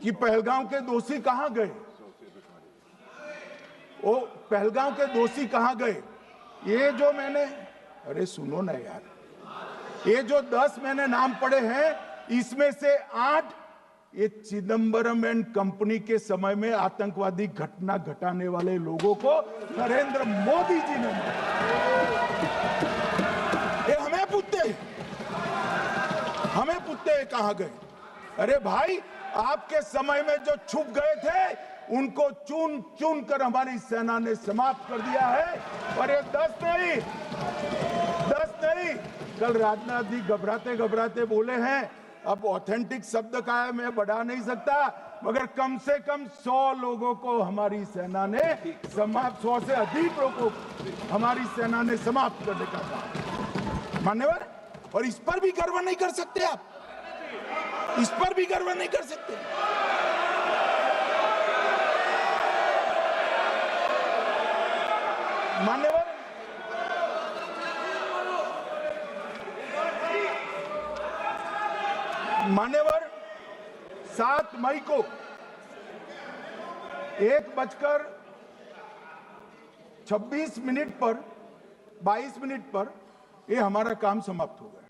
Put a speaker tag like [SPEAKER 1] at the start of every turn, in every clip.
[SPEAKER 1] कि पहलगाम के दोषी कहां गए, वो पहलगाम के दोषी कहां गए। ये जो मैंने, अरे सुनो ना यार, ये जो 10 मैंने नाम पढ़े हैं, इसमें से 8 ये चिदंबरम एंड कंपनी के समय में आतंकवादी घटना घटाने वाले लोगों को नरेंद्र मोदी जी ने ये हमें पूछते कहां गए। अरे भाई, आपके समय में जो छुप गए थे उनको चुन चुन कर हमारी सेना ने समाप्त कर दिया है। और ये 10 नहीं, कल राजनाथ जी घबराते घबराते बोले हैं, अब ऑथेंटिक शब्द का है, मैं बढ़ा नहीं सकता, मगर कम से कम 100 लोगों को हमारी सेना ने समाप्त, 100 से अधिक लोगों को हमारी सेना ने समाप्त करने का कहा। मान्यवर, और इस पर भी गर्व नहीं कर सकते आप, इस पर भी गर्व नहीं कर सकते। मान्यवर, मान्यवर 7 मई को 1:26 पर 22 मिनट पर ये हमारा काम समाप्त हो गया।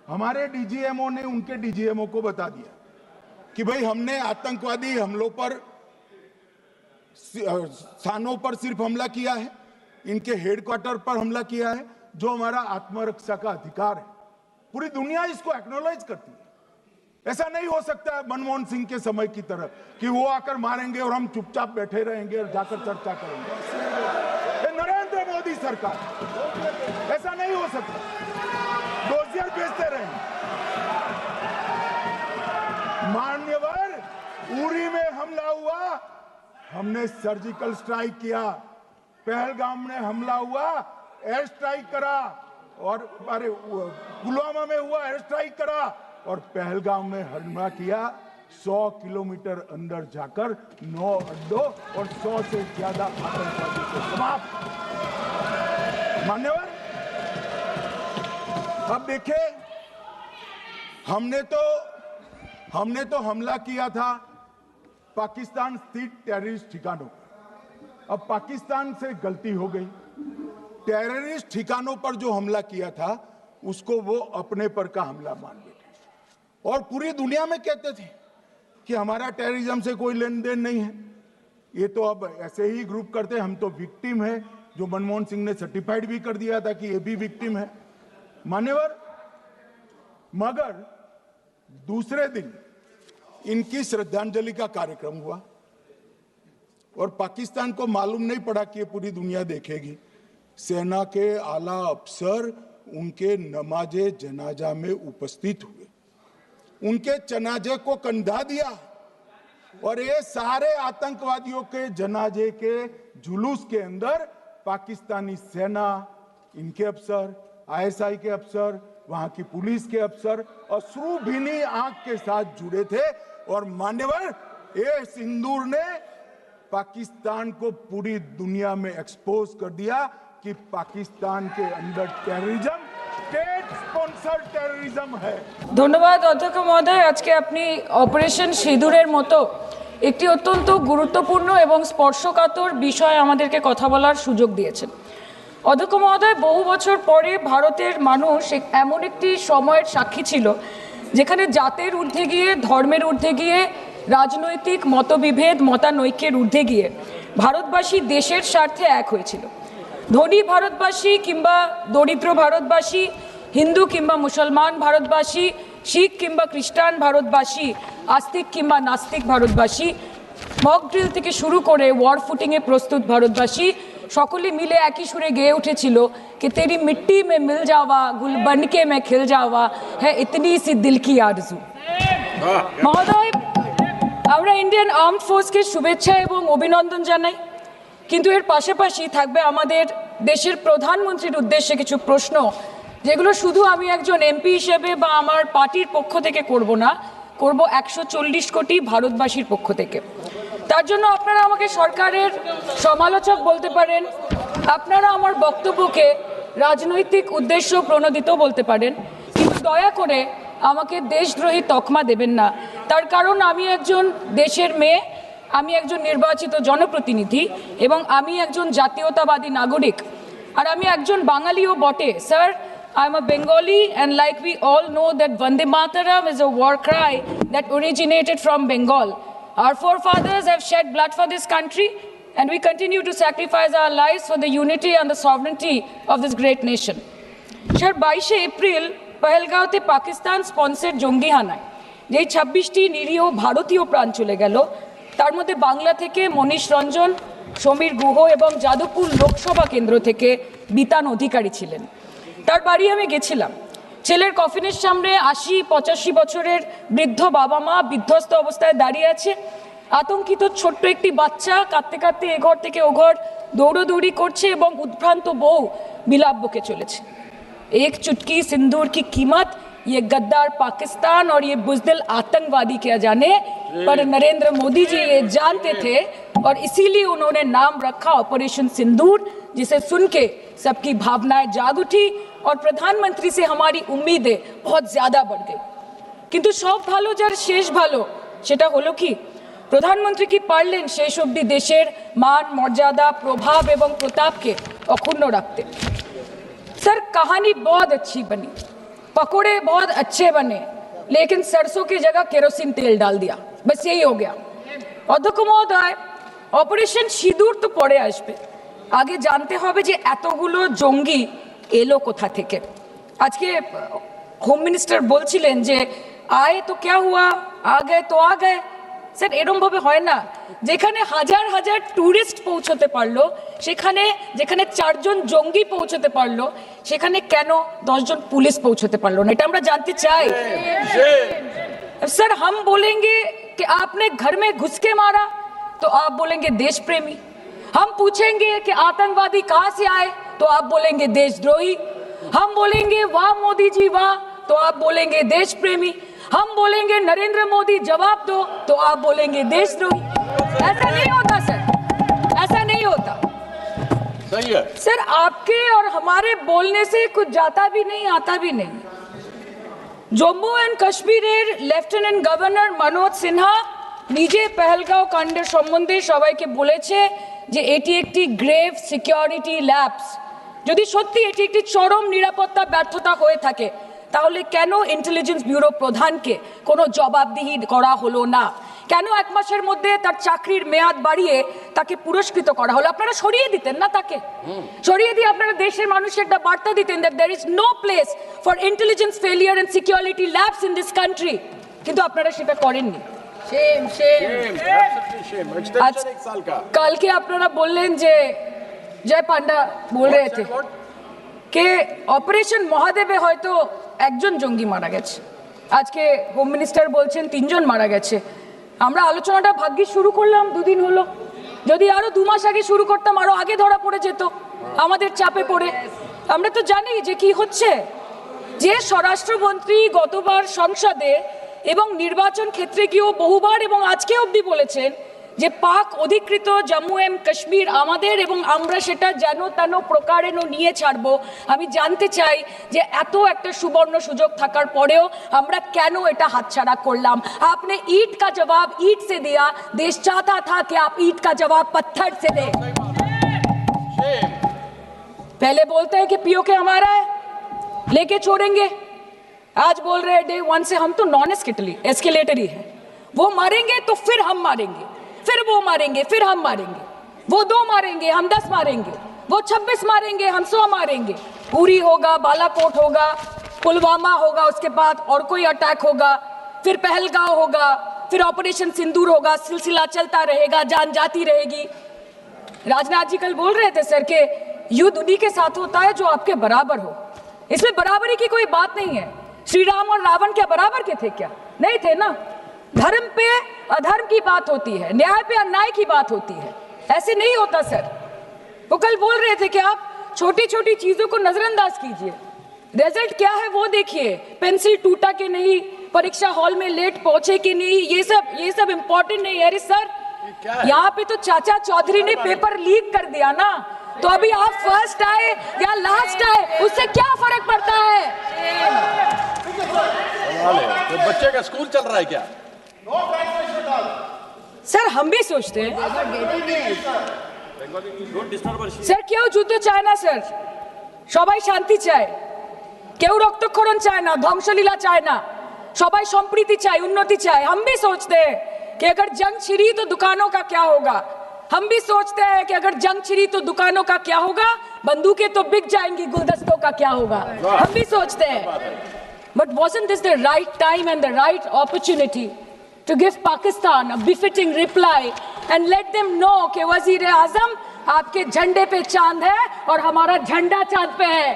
[SPEAKER 1] हमारे डीजीएमओ ने उनके डीजीएमओ को बता दिया कि भाई हमने आतंकवादी हमलों पर स्थानों पर सिर्फ हमला किया है, इनके हेडक्वार्टर पर हमला किया है, जो हमारा आत्मरक्षा का अधिकार है। पूरी दुनिया इसको एक्नॉलेज करती है। ऐसा नहीं हो सकता है मनमोहन सिंह के समय की तरह कि वो आकर मारेंगे और हम चुपचाप बैठे रहेंगे और जाकर चर्चा करेंगे। नरेंद्र मोदी सरकार, ऐसा नहीं हो सकता। डोजियर भेजते रहेंगे। मान्यवर, उरी में हमला हुआ, हमने सर्जिकल स्ट्राइक किया। पहलगाम में हमला हुआ, एयर स्ट्राइक करा, और अरे पुलवामा में हुआ, एयर स्ट्राइक करा, और पहलगाम में हमला किया। 100 किलोमीटर अंदर जाकर 9 अड्डों और 100 से ज्यादा आतंकवादी को समाप्त। मान्यवर, अब देखिए, हमने तो हमला किया था पाकिस्तान स्थित टेररिस्ट ठिकानों पर। अब पाकिस्तान से गलती हो गई, टेररिस्ट ठिकानों पर जो हमला किया था उसको वो अपने पर का हमला मान बैठे, और पूरी दुनिया में कहते थे कि हमारा टेररिज्म से कोई लेन देन नहीं है। ये तो अब ऐसे ही ग्रुप करते, हम तो विक्टिम है, जो मनमोहन सिंह ने सर्टिफाइड भी कर दिया था कि ये भी विक्टिम है। मान्यवर, मगर दूसरे दिन इनकी श्रद्धांजलि का कार्यक्रम हुआ, और पाकिस्तान को मालूम नहीं पड़ा कि ये पूरी दुनिया देखेगी। सेना के आला अफसर उनके नमाजे जनाजा में उपस्थित हुए, उनके जनाजे को कंधा दिया, और ये सारे आतंकवादियों के जनाजे के जुलूस के अंदर पाकिस्तानी सेना, इनके अफसर, आईएसआई के अफसर, वहां की पुलिस के अफसर अश्रुभीनी आंख के साथ जुड़े थे। और मान्यवर, ये सिंदूर ने पाकिस्तान को पूरी दुनिया में एक्सपोज कर दिया कि पाकिस्तान के अंदर टेररिज्म स्टेट स्पॉन्सर्ड टेररिज्म है।
[SPEAKER 2] धन्यवाद अध्यक्ष महोदय, आज के अपनी ऑपरेशन सिंदूरेर मतो একটি অত্যন্ত গুরুত্বপূর্ণ এবং স্পর্শকাতর বিষয় আমাদেরকে কথা বলার সুযোগ দিয়েছেন। অধ্যক্ষ মহোদয়, বহু বছর পরে ভারতের মানুষ এমন একটি সময়ের সাক্ষী ছিল যেখানে জাতের ঊর্ধ্বে গিয়ে, ধর্মের ঊর্ধ্বে গিয়ে, রাজনৈতিক মতবিভেদ, মতানৈক্যের ঊর্ধ্বে গিয়ে ভারতবাসী দেশের স্বার্থে এক হয়েছিল। ধনী ভারতবাসী কিংবা দরিদ্র ভারতবাসী, হিন্দু কিংবা মুসলমান ভারতবাসী, শিখ কিংবা খ্রিস্টান ভারতবাসী, আস্তিক কিংবা নাস্তিক ভারতবাসী, মক ড্রিল থেকে শুরু করে ওয়ার ফুটিংয়ে প্রস্তুত ভারতবাসী সকলে মিলে একই সুরে গেয়ে উঠেছিল कि तेरी मिट्टी में मिल जावा, गुल बनके मैं खिल जावा, है इतनी सी दिल की आरजू। মহোদয়, আমরা ইন্ডিয়ান আর্মড ফোর্সকে শুভেচ্ছা এবং অভিনন্দন জানাই, কিন্তু এর পাশাপাশি থাকবে আমাদের দেশের প্রধানমন্ত্রীর উদ্দেশ্যে কিছু প্রশ্ন, যেগুলো শুধু আমি একজন এমপি হিসেবে বা আমার পার্টির পক্ষ থেকে করব না, করব 140 কোটি ভারতবাসীর পক্ষ থেকে। তার জন্য আপনারা আমাকে সরকারের সমালোচক বলতে পারেন, আপনারা আমার বক্তব্যকে রাজনৈতিক উদ্দেশ্য প্রণোদিত বলতে পারেন, কিন্তু দয়া করে আমাকে দেশদ্রোহী তকমা দেবেন না। তার কারণ আমি একজন দেশের মেয়ে, আমি একজন নির্বাচিত জনপ্রতিনিধি এবং আমি একজন জাতীয়তাবাদী নাগরিক, আর আমি একজন বাঙালিও বটে। Sir, I am a Bengali, and like we all know that Vande Mataram is a war cry that originated from Bengal. Our forefathers have shed blood for this country, and we continue to sacrifice our lives for the unity and the sovereignty of this great nation. Sir, 22 April পহেলগাঁওতে Pakistan sponsor জঙ্গি হানায় যেই 26টি নিরীহ ভারতীয় প্রাণ চলে গেল, তার মধ্যে বাংলা থেকে মনীষ রঞ্জন, সমীর গুহ এবং যাদবপুর লোকসভা কেন্দ্র থেকে বিতান অধিকারী ছিলেন। তার বাড়ি আমি গেছিলাম। ছেলের কফিনের সামনে 80-85 বছরের বৃদ্ধ বাবা মা বিধ্বস্ত অবস্থায় দাঁড়িয়ে আছে। আতঙ্কিত ছোট্ট একটি বাচ্চা কাঁদতে কাঁদতে এ ঘর থেকে ও ঘর দৌড়োদৌড়ি করছে এবং উদ্ভ্রান্ত বউ বিলাপ বকে চলেছে। एक चुटकी सिंदूर की कीमत ये गद्दार पाकिस्तान और ये बुज़दिल आतंकवादी क्या जाने, पर नरेंद्र मोदी जी ये जानते थे और इसीलिए उन्होंने नाम रखा ऑपरेशन सिंदूर, जिसे सुन के सबकी भावनाएं जाग उठी और प्रधानमंत्री से हमारी उम्मीदें बहुत ज़्यादा बढ़ गई। किंतु सब भालो जार शेष भालो सेटा हलो कि प्रधानमंत्री की पारलेन शेष अब्दि देशेर मान मर्यादा प्रभाव एवं प्रताप के अक्षुण्ण रखते। सर, कहानी बहुत अच्छी बनी, पकोड़े बहुत अच्छे बने, लेकिन सरसों की जगह केरोसिन तेल डाल दिया, बस यही हो गया। अध्यक्ष महोदय, অপারেশন সিঁদুর তো পরে আসবে, আগে জানতে হবে যে এতগুলো জঙ্গি এলো কোথা থেকে। আজকে হোম মিনিস্টার বলছিলেন যে আয়ে তো ক্যা হুয়া, আ গয়ে তো আ গয়ে। স্যার, এরমভাবে হয় না। যেখানে হাজার হাজার ট্যুরিস্ট পৌঁছতে পারলো, সেখানে যেখানে 4 জন জঙ্গি পৌঁছতে পারলো, সেখানে কেন 10 জন পুলিশ পৌঁছতে পারলো না? এটা আমরা জানতে চাই। सर, हम बोलेंगे कि आपने घर में घुस के मारा तो आप बोलेंगे देश प्रेमी। हम पूछेंगे कि आतंकवादी कहां से आए तो आप बोलेंगे देशद्रोही। हम बोलेंगे वाह मोदी जी वाह तो आप बोलेंगे देश प्रेमी। हम बोलेंगे नरेंद्र मोदी जवाब दो तो आप बोलेंगे देशद्रोही। ऐसा नहीं होता सर, ऐसा नहीं होता।
[SPEAKER 3] सही है
[SPEAKER 2] सर, आपके और हमारे बोलने से कुछ जाता भी नहीं आता भी नहीं। জম্মু অ্যান্ড কাশ্মীরের লেফটেন্যান্ট গভর্নর মনোজ সিনহা নিজে পেহেলগাঁও কাণ্ডের সম্বন্ধে সবাইকে বলেছে যে এটি একটি গ্রেভ সিকিউরিটি ল্যাপস। যদি সত্যি এটি একটি চরম নিরাপত্তা ব্যর্থতা হয়ে থাকে, তাহলে কেন ইন্টেলিজেন্স ব্যুরো প্রধানকে কোনো জবাবদিহি করা হলো না? কেন 1 মাসের মধ্যে তার চাকরির মেয়াদ বাড়িয়ে তাকে পুরস্কৃত করা হলো? আপনারা সরিয়ে দিতেন না তাকে? সরিয়ে দিয়ে আপনারা দেশের মানুষকে একটা বার্তা দিতেন that there is no place for intelligence failure and security lapse in this country, কিন্তু আপনারা সেটা করেননি।
[SPEAKER 3] Shame, absolutely shame. Extension 1 साल का।
[SPEAKER 2] কালকে আপনারা বললেন যে জয় পান্ডা বল রহে থে কে অপারেশন মহাদেবে হয়তো 1 জন জঙ্গি মারা গেছে, আজকে হোম মিনিস্টার বলছেন 3 জন মারা গেছে। আমরা আলোচনাটা ভাগ্যে শুরু করলাম 2 দিন হলো, যদি আরো 2 মাস আগে শুরু করতাম আরো আগে ধরা পড়ে যেত আমাদের চাপে পড়ে। আমরা তো জানি যে কি হচ্ছে, যে স্বরাষ্ট্রমন্ত্রী গতবার সংসদে এবং নির্বাচন ক্ষেত্রে গিয়েও বহুবার এবং আজকে অবধি বলেছেন যে পাক অধিকৃত জম্মু এন্ড কাশ্মীর আমাদের এবং আমরা সেটা যেন তেন প্রকারেণ নিয়ে ছাড়বো। আমি জানতে চাই যে এত একটা সুবর্ণ সুযোগ থাকার পরেও আমরা কেন এটা হাতছাড়া করলাম? আপনি ईंट का जवाब ईंट से दिया, देश चाहता था कि आप ईंट का जवाब पत्थर से दें। पहले बोलते हैं कि पीओके हमारा है, लेके छोड़ेंगे, आज बोल रहे हैं डे 1 से हम तो नॉन एस्केलेटरी है। वो मारेंगे तो फिर हम मारेंगे, फिर वो मारेंगे, फिर हम मारेंगे, वो 2 मारेंगे हम 10 मारेंगे, वो 26 मारेंगे हम 100 मारेंगे। उरी होगा, बालाकोट होगा, पुलवामा होगा, उसके बाद और कोई अटैक होगा, फिर पहलगांव होगा, फिर ऑपरेशन सिंदूर होगा, सिलसिला चलता रहेगा, जान जाती रहेगी। राजनाथ जी कल बोल रहे थे सर के युद्ध उन्हीं के साथ होता है जो आपके बराबर हो, इसमें बराबरी की कोई बात नहीं है। श्री राम और रावण क्या बराबर के थे क्या? नहीं थे ना। धर्म पे अधर्म की बात होती है, न्याय पे अन्याय की बात होती है, ऐसे नहीं होता सर। वो कल बोल रहे थे कि आप छोटी छोटी चीजों को नजरअंदाज कीजिए, रिजल्ट क्या है वो देखिए, पेंसिल टूटा कि नहीं, परीक्षा हॉल में लेट पहुंचे कि नहीं, ये सब इम्पोर्टेंट नहीं है। अरे सर, यहाँ पे तो चाचा चौधरी ने पेपर लीक कर दिया ना, तो अभी आप फर्स्ट आए या लास्ट आए उससे क्या फर्क पड़ता है?
[SPEAKER 3] तो बच्चे का स्कूल चल रहा है क्या?
[SPEAKER 2] सर हम भी सोचते हैं স্যার কেউ যুদ্ধ চায় না স্যার, সবাই শান্তি চায়, কেউ রক্তক্ষরণ চায় না, ধ্বংসলীলা চায় না, সবাই সম্প্রীতি চায়, উন্নতি চায়। हम भी सोचते हैं कि अगर जंग छिड़ी तो दुकानों का क्या होगा, हम भी सोचते हैं कि अगर जंग छिड़ी तो दुकानों का क्या होगा, बंदूकें तो बिक जाएंगी, गुलदस्तों का क्या होगा, हम भी सोचते हैं। But wasn't this the right time and the right opportunity to give Pakistan a befitting reply and let them know कि वजीर आजम आपके झंडे पे चांद है और हमारा झंडा चांद पे है।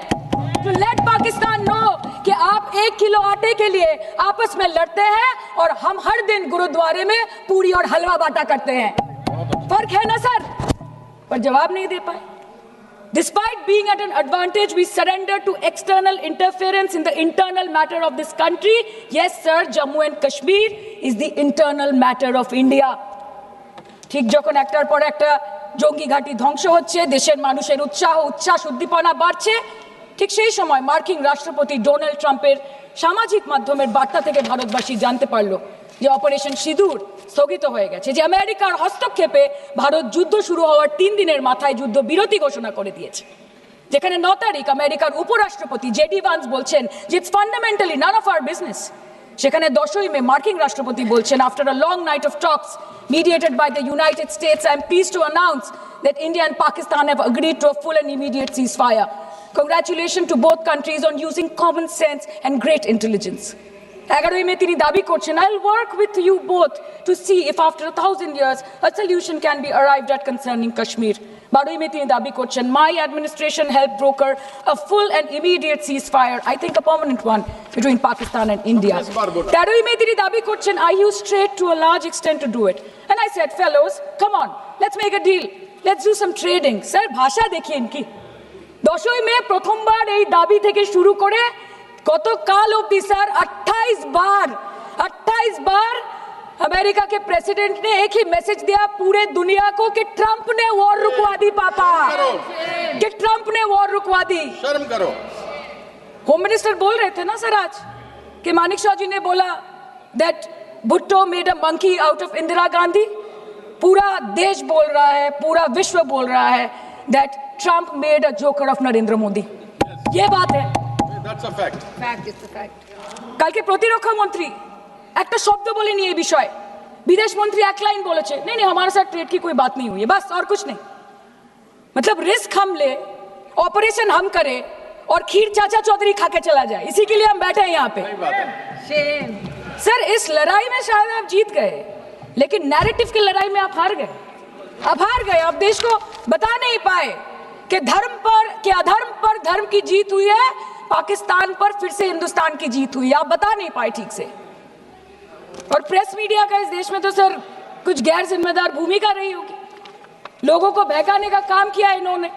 [SPEAKER 2] To let Pakistan know कि आप 1 किलो आटे के लिए आपस में लड़ते हैं और हम हर दिन गुरुद्वारे में पूरी और हलवा बांटा करते हैं। फर्क है ना सर? पर जवाब नहीं दे पाए। Despite being at an advantage, we surrender to external interference in the internal matter of this country. Yes, sir, Jammu and Kashmir is the internal matter of India. ঠিক যখন একটার পর একটা জঙ্গি ঘাঁটি ধ্বংস হচ্ছে, দেশের মানুষের উচ্ছ্বাস উদ্দীপনা বাড়ছে, ঠিক সেই সময় মার্কিন রাষ্ট্রপতি ডোনাল্ড ট্রাম্পের সামাজিক মাধ্যমের বার্তা থেকে ভারতবাসী জানতে পারলো যে অপারেশন সিঁদুর স্থগিত হয়ে গেছে, যে আমেরিকার হস্তক্ষেপে ভারত যুদ্ধ শুরু হওয়ার 3 দিনের মাথায় যুদ্ধ বিরতি ঘোষণা করে দিয়েছে, যেখানে 9 তারিখ আমেরিকার উপরাষ্ট্রপতি জেডি ভান্স বলছেন যে it's fundamentally none of our business. সেখানে 10ই মে মার্কিন রাষ্ট্রপতি বলছেন, after a long night of talks mediated by the United States, I am pleased to announce that India and Pakistan have agreed to a full and immediate ceasefire. Congratulations to both countries on using common sense and great intelligence. 11ই মে তিনি দাবি করছেন, I'll work with you both to see if after 1000 years a solution can be arrived at concerning Kashmir. 12ই মে তিনি দাবি করছেন, my administration helped broker a full and immediate ceasefire, I think a permanent one, between Pakistan and India. 13ই মে তিনি দাবি করছেন, I used trade to a large extent to do it. And I said, fellows, come on, let's make a deal. Let's do some trading. Sir, ভাষা দেখিয়ে কি 10ই মে প্রথমবার এই দাবি থেকে শুরু করে গতকাল অবধি স্যার 28 बार अमेरिका के प्रेसिडेंट ने एक ही मैसेज दिया पूरे दुनिया को कि ट्रंप ने वॉर रुकवा दी पापा, कि ट्रंप ने वॉर रुकवा दी।
[SPEAKER 3] शर्म करो।
[SPEAKER 2] होम मिनिस्टर बोल रहे थे ना सर आज कि मानिक शाह जी ने बोला that Bhutto made a monkey out of Indira Gandhi. पूरा देश बोल रहा है, पूरा विश्व बोल रहा है that Trump made a joker of Narendra Modi. ये बात है,
[SPEAKER 3] That's a fact.
[SPEAKER 2] fact is the fact। কালকে প্রতিরক্ষা মন্ত্রী একটা শব্দ বলেনি এই বিষয়ে, विदेश मंत्री एक लाइन बोले, नहीं नहीं हमारे साथ ट्रेड की कोई बात नहीं हुई है, बस और कुछ नहीं। मतलब रिस्क हम ले, ऑपरेशन हम करें और खीर चाचा चौधरी खा के चला जाए, इसी के लिए हम बैठे हैं यहाँ पे। सर इस लड़ाई में शायद आप जीत गए, लेकिन नैरेटिव की लड़ाई में आप हार गए। आप देश को बता नहीं पाए कि धर्म पर, कि अधर्म पर धर्म की जीत हुई है, पाकिस्तान पर फिर से हिंदुस्तान की जीत हुई, आप बता नहीं पाए ठीक से। और प्रेस मीडिया का इस देश में तो सर कुछ गैर जिम्मेदार भूमिका रही होगी, लोगों को बहकाने का काम किया इन्होंने।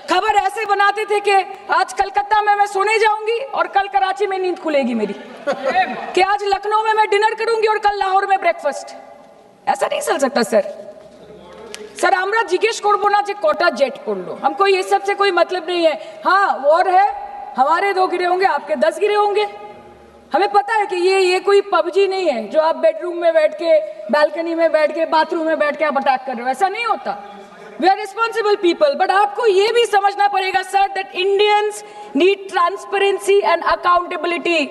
[SPEAKER 2] खबर ऐसे बनाते थे कि आज कलकत्ता में मैं सोने जाऊंगी और कल कराची में नींद खुलेगी मेरी, कि आज लखनऊ में मैं डिनर करूंगी और कल लाहौर में ब्रेकफास्ट। ऐसा नहीं चल सकता सर। सर আমরা জিজ্ঞেস করব না যে কটা জেট পড়লো, हमको ये सब से कोई मतलब नहीं है। हाँ वॉर है, हमारे 2 गिरे होंगे, आपके 10 गिरे होंगे। हमें पता है कि ये कोई पबजी नहीं है जो आप बेडरूम में बैठ के, बालकनी में बैठ के, बाथरूम में बैठ के आप अटैक कर रहे हो, ऐसा नहीं होता। We are responsible people, but आपको ये भी समझना पड़ेगा sir that Indians need transparency and accountability.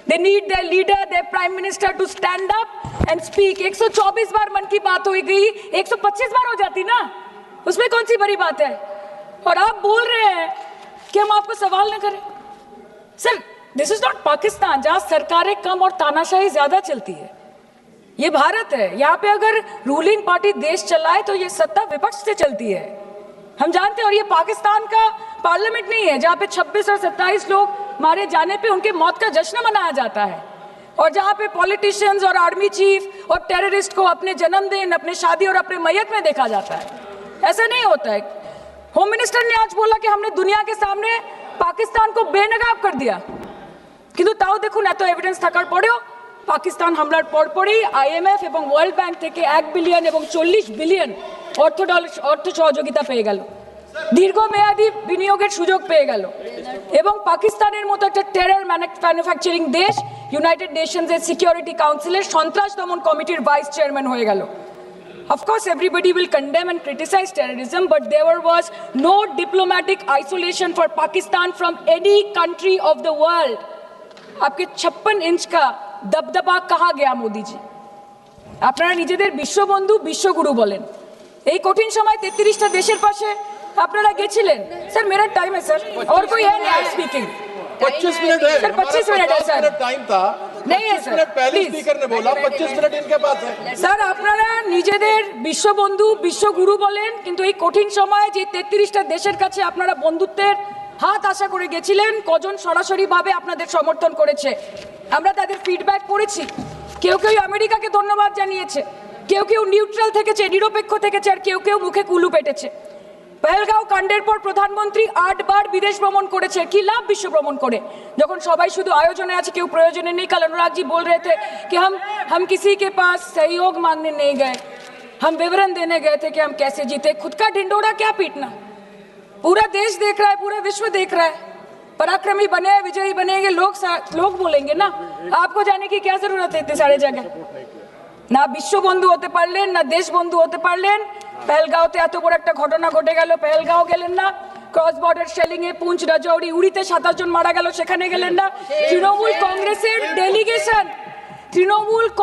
[SPEAKER 2] They need their leader, their prime minister to stand up and speak. 124 बार मन की बात हो गई, 125 बार हो जाती ना, उसमें कौन सी बड़ी बात है। और आप बोल रहे हैं कि हम आपको सवाल न करें। Sir this is not Pakistan जहां सरकारें कम और तानाशाही ज्यादा चलती है, ये भारत है। यहाँ पे अगर रूलिंग पार्टी देश चलाए तो ये सत्ता विपक्ष से चलती है, हम जानते हैं। और ये पाकिस्तान का पार्लियामेंट नहीं है जहाँ पे 26 और 27 लोग मारे जाने पे उनके मौत का जश्न मनाया जाता है, और जहाँ पे पॉलिटिशियंस और आर्मी चीफ और टेररिस्ट को अपने जन्मदिन, अपने शादी और अपने मैयत में देखा जाता है। ऐसा नहीं होता है। होम मिनिस्टर ने आज बोला कि हमने दुनिया के सामने पाकिस्तान को बेनकाब कर दिया, কিন্তু তাও দেখুন এত এভিডেন্স থাকার পরেও পাকিস্তান হামলার পরপরই আইএমএফ এবং ওয়ার্ল্ড ব্যাংক থেকে 1 বিলিয়ন এবং 40 বিলিয়ন অর্থ সহযোগিতা পেয়ে গেল। দীর্ঘমেয়াদী বিনিয়োগের সুযোগ পেয়ে গেল এবং পাকিস্তানের মতো একটা টেরর ম্যানুফ্যাকচারিং দেশ ইউনাইটেড নেশনসের সিকিউরিটি কাউন্সিলের সন্ত্রাস দমন কমিটির ভাইস চেয়ারম্যান হয়ে গেল। Of course, everybody will condemn and criticize terrorism, but there was no diplomatic isolation for Pakistan from any country of the world. आपके 56 इंच का दबदबा कहाँ गया मोदी जी? আপনারা নিজেদের বিশ্ববন্ধু বিশ্বগুরু বলেন, এই কঠিন সময় 33টা দেশের পাশে আপনারা গেছিলেন। স্যার मेरा टाइम है सर, और कोई है नहीं स्पीकिंग?
[SPEAKER 3] 25 मिनट है
[SPEAKER 2] सर 25 मिनट है सर,
[SPEAKER 3] टाइम था।
[SPEAKER 2] नहीं है सर,
[SPEAKER 3] मिनट पहले
[SPEAKER 2] प्लीज
[SPEAKER 3] स्पीकर ने बोला 25 मिनट इनके पास है।
[SPEAKER 2] স্যার আপনারা নিজেদের বিশ্ববন্ধু বিশ্বগুরু বলেন, কিন্তু এই কঠিন সময়ে যে 33টা দেশের কাছে আপনারা বন্ধুত্বের হাত আশা করে গেছিলেন, কজন সরাসরিভাবে আপনাদের সমর্থন করেছে আমরা তাদের ফিডব্যাক পড়েছি। কেউ কেউ আমেরিকাকে ধন্যবাদ জানিয়েছে, কেউ কেউ নিউট্রাল থেকেছে, নিরপেক্ষ থেকেছে, আর কেউ কেউ মুখে কুলু পেটেছে। পহেলগাঁও কাণ্ডের পর প্রধানমন্ত্রী 8 বার বিদেশ ভ্রমণ করেছে, কি লাভ বিশ্ব ভ্রমণ করে যখন সবাই শুধু আয়োজনে আছে, কেউ প্রয়োজনে নেই। কাল अनुराग जी बोल रहे थे कि हम किसी के पास सहयोग मांगने नहीं गए, हम विवरण देने गए थे कि हम कैसे जीते। खुद का ढिंडोरा क्या पीटना, पूरा देश देख रहा है, पूरा विश्व देख रहा है। पराक्रमी बने, विजयी बनेंगे लोग बोलेंगे ना, आपको जाने की क्या जरूरत है इतने सारे जगह। না বিশ্ববন্ধু হতে পারলেন, না দেশ বন্ধু হতে পারলেন। পেহেলগাঁওতে এত বড় একটা ঘটনা ঘটে গেল, পেহেলগাঁও গেলেন না। ক্রস বর্ডার শেলিং এ পুঞ্চ, রাজৌরি, উড়িতে 27 জন মারা গেল, সেখানে গেলেন না। তৃণমূল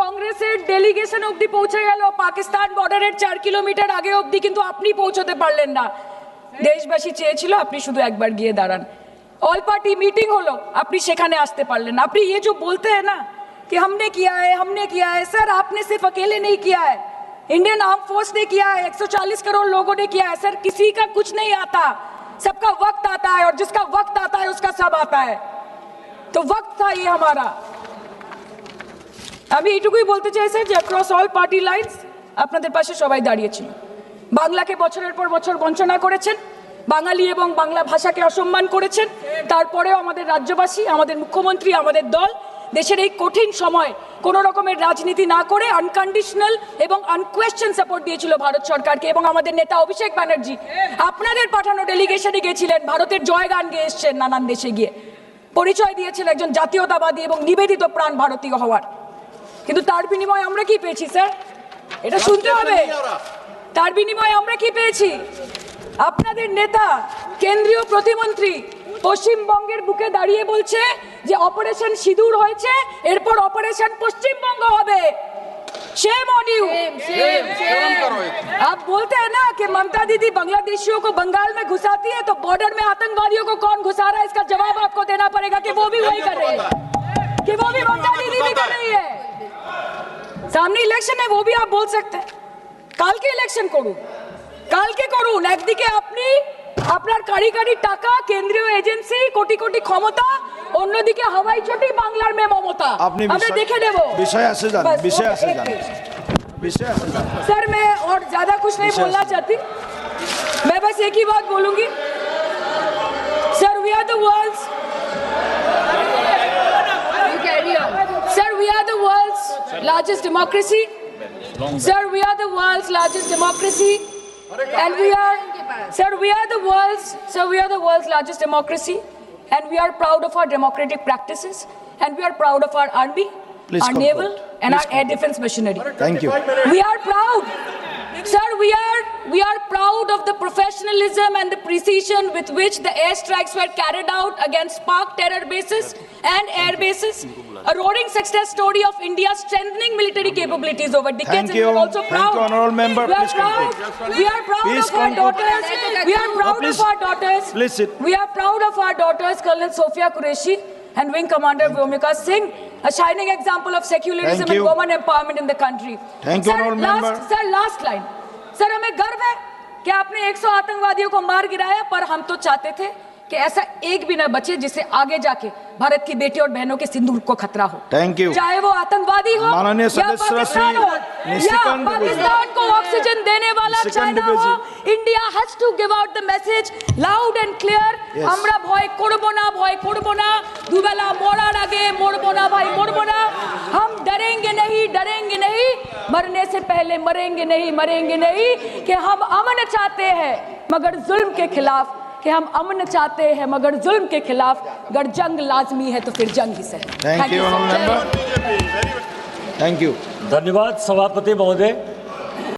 [SPEAKER 2] কংগ্রেসের ডেলিগেশন অবধি পৌঁছে গেল পাকিস্তান বর্ডারের 4 কিলোমিটার আগে অবধি, কিন্তু আপনি পৌঁছতে পারলেন না। দেশবাসী চেয়েছিল আপনি শুধু একবার গিয়ে দাঁড়ান। অল পার্টি মিটিং হলো, আপনি সেখানে আসতে পারলেন না। আপনি ये जो बोलते हैं ना कि हमने किया है, सर आपने सिर्फ अकेले नहीं किया है, इंडियन आर्म फोर्स ने किया है, 140 करोड़ लोगों ने किया है। सर किसी का कुछ नहीं आता, सबका वक्त आता है, और जिसका वक्त आता है उसका सब आता है। तो वक्त था ये हमारा। আমি এইটুকুই বলতে চাই স্যার যে অ্যাক্রস অল পার্টি লাইন্স আপনাদের পাশে সবাই দাঁড়িয়েছিল। বাংলাকে বছরের পর বছর বঞ্চনা করেছেন, বাঙালি এবং বাংলা ভাষাকে অসম্মান করেছেন, তারপরেও আমাদের রাজ্যবাসী, আমাদের মুখ্যমন্ত্রী, আমাদের দল দেশের এই কঠিন সময় কোনো রকমের রাজনীতি না করে আনকন্ডিশনাল এবং আনকোয়েশ্চন সাপোর্ট দিয়েছিল ভারত সরকারকে। এবং আমাদের নেতা অভিষেক ব্যানার্জি আপনাদের পাঠানো ডেলিগেশনে গেছিলেন, ভারতের জয়গান গেয়ে এসছেন, নানান দেশে গিয়ে পরিচয় দিয়েছেন একজন জাতীয়তাবাদী এবং নিবেদিত প্রাণ ভারতীয় হওয়ার। কিন্তু তার বিনিময়ে আমরা কি পেয়েছি স্যার? এটা শুনতে হবে। তার বিনিময়ে আমরা কি পেয়েছি? আপনাদের নেতা কেন্দ্রীয় প্রতিমন্ত্রী পশ্চিমবঙ্গের বুকে দাঁড়িয়ে বলছে যে অপারেশন সিঁদুর হয়েছে, এরপর অপারেশন পশ্চিমবঙ্গ হবে। Shame on you. आप बोलते हैं ना कि ममता दीदी बांग्लादेशियों को बंगाल में घुसाती है, तो बॉर्डर में आतंकवादियों को कौन घुसा रहा है, इसका जवाब आपको देना पड़ेगा कि वो भी वही कर रही है, कि वो भी ममता दीदी भी कर रही है। सामने इलेक्शन है, वो भी आप बोल सकते हैं। কালকে ইলেকশন করুন, কালকে করুন। একদিকে আপনি আপনার কারিগরি টাকা, কেন্দ্রীয় এজেন্সি, কোটি কোটি ক্ষমতা, অন্যদিকে হাওয়াই চটি বাংলার মে মমতা। আমরা দেখে নেব।
[SPEAKER 4] विषय से जान, विषय से जान, विषय से जान।
[SPEAKER 2] सर मैं और ज्यादा कुछ नहीं बोलना चाहती, मैं बस एक ही बात बोलूंगी। Sir we are the world's, sir we are the world's largest democracy, sir we are the world's largest democracy, and we are the world's largest democracy, and we are proud of our democratic practices, and we are proud of our army,
[SPEAKER 4] Please
[SPEAKER 2] our
[SPEAKER 4] conclude.
[SPEAKER 2] naval, and our air defense machinery.
[SPEAKER 4] Thank you.
[SPEAKER 2] We are proud, sir. We are proud of the professionalism and the precision with which the airstrikes were carried out against Pak terror bases and air bases. A roaring success story of India's strengthening military capabilities over decades.
[SPEAKER 4] Thank
[SPEAKER 2] And
[SPEAKER 4] you.
[SPEAKER 2] we are also
[SPEAKER 4] Thank
[SPEAKER 2] proud.
[SPEAKER 4] you, honorable member.
[SPEAKER 2] We are
[SPEAKER 4] Please
[SPEAKER 2] proud.
[SPEAKER 4] conclude.
[SPEAKER 2] We are proud
[SPEAKER 4] Please
[SPEAKER 2] of our
[SPEAKER 4] conclude.
[SPEAKER 2] daughters. We are proud
[SPEAKER 4] please.
[SPEAKER 2] of our daughters.
[SPEAKER 4] Please sit.
[SPEAKER 2] We are proud of our daughters, Colonel Sophia Qureshi and Wing Commander Vyomika Singh, a shining example of secularism
[SPEAKER 4] Thank
[SPEAKER 2] and
[SPEAKER 4] you.
[SPEAKER 2] women empowerment in the country.
[SPEAKER 4] Thank you,
[SPEAKER 2] Sir,
[SPEAKER 4] honorable member.
[SPEAKER 2] Sir, last line. Sir हमें गर्व है कि आपने 100 आतंकवादियों को मार गिराया, पर हम तो चाहते थे कि ऐसा एक भी न बचे जिससे आगे जाके भारत की बेटी और बहनों के सिंदूर को खतरा हो।
[SPEAKER 4] Thank you.
[SPEAKER 2] चाहे वो आतंकवादी हो
[SPEAKER 4] माननीय
[SPEAKER 2] या
[SPEAKER 4] सदस्य
[SPEAKER 2] पाकिस्तान
[SPEAKER 4] श्री
[SPEAKER 2] हो या
[SPEAKER 4] निशिकांत
[SPEAKER 2] पाकिस्तान को ऑक्सीजन देने वाला
[SPEAKER 4] निशिकांत
[SPEAKER 2] चाइना हो, India has to give out the message loud and clear.
[SPEAKER 4] Yes.
[SPEAKER 2] আমরা ভয় করব না, ভয় করব না, দুবেলা মরার আগে মরবো না ভাই, মরবো না। हम डरेंगे नहीं, मरने से पहले मरेंगे नहीं कि हम अमन चाहते हैं। मगर जुल्म के खिलाफ, कि हम अमन चाहते हैं मगर जुल्म के खिलाफ, अगर जंग लाजमी है तो फिर जंग ही सही।
[SPEAKER 4] Thank you
[SPEAKER 2] sir.
[SPEAKER 4] Thank you.
[SPEAKER 5] धन्यवाद सभापति महोदय।